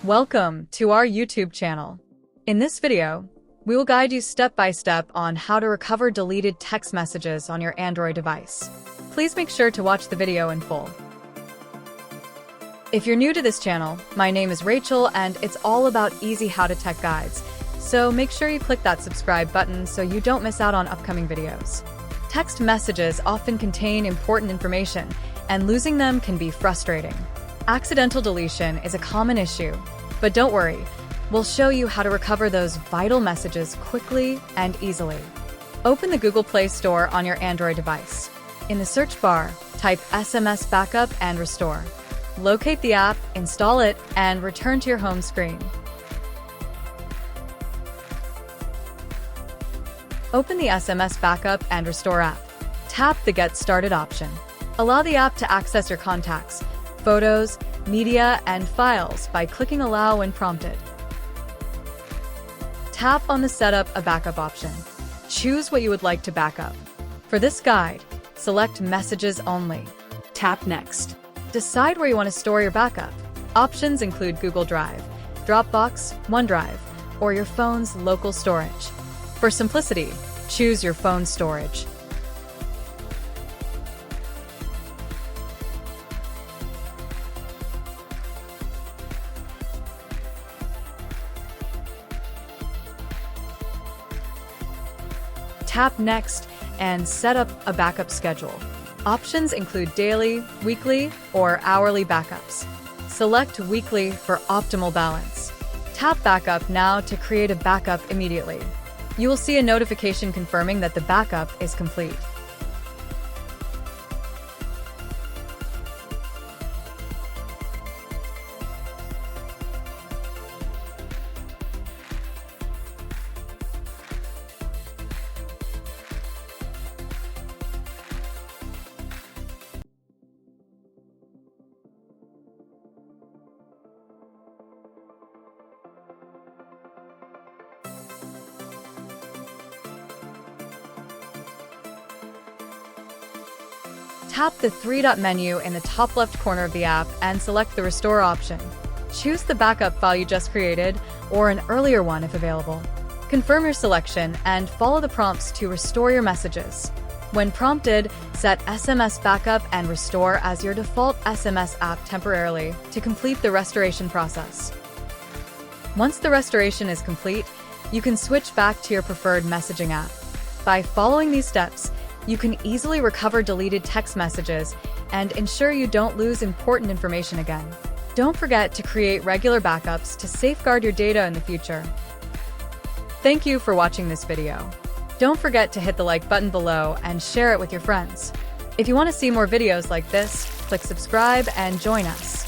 Welcome to our YouTube channel. In this video, we will guide you step by step on how to recover deleted text messages on your Android device. Please make sure to watch the video in full. If you're new to this channel, my name is Rachel and it's all about easy how-to-tech guides, so make sure you click that subscribe button so you don't miss out on upcoming videos. Text messages often contain important information, and losing them can be frustrating. Accidental deletion is a common issue, but don't worry, we'll show you how to recover those vital messages quickly and easily. Open the Google Play Store on your Android device. In the search bar, type SMS Backup and Restore. Locate the app, install it, and return to your home screen. Open the SMS Backup and Restore app. Tap the Get Started option. Allow the app to access your contacts, photos, media, and files by clicking Allow when prompted. Tap on the Set up a Backup option. Choose what you would like to backup. For this guide, select Messages Only. Tap Next. Decide where you want to store your backup. Options include Google Drive, Dropbox, OneDrive, or your phone's local storage. For simplicity, choose your phone storage. Tap Next and set up a backup schedule. Options include daily, weekly, or hourly backups. Select weekly for optimal balance. Tap Backup now to create a backup immediately. You will see a notification confirming that the backup is complete. Tap the three-dot menu in the top left corner of the app and select the Restore option. Choose the backup file you just created, or an earlier one if available. Confirm your selection and follow the prompts to restore your messages. When prompted, set SMS Backup and Restore as your default SMS app temporarily to complete the restoration process. Once the restoration is complete, you can switch back to your preferred messaging app. By following these steps, you can easily recover deleted text messages and ensure you don't lose important information again. Don't forget to create regular backups to safeguard your data in the future. Thank you for watching this video. Don't forget to hit the like button below and share it with your friends. If you want to see more videos like this, click subscribe and join us.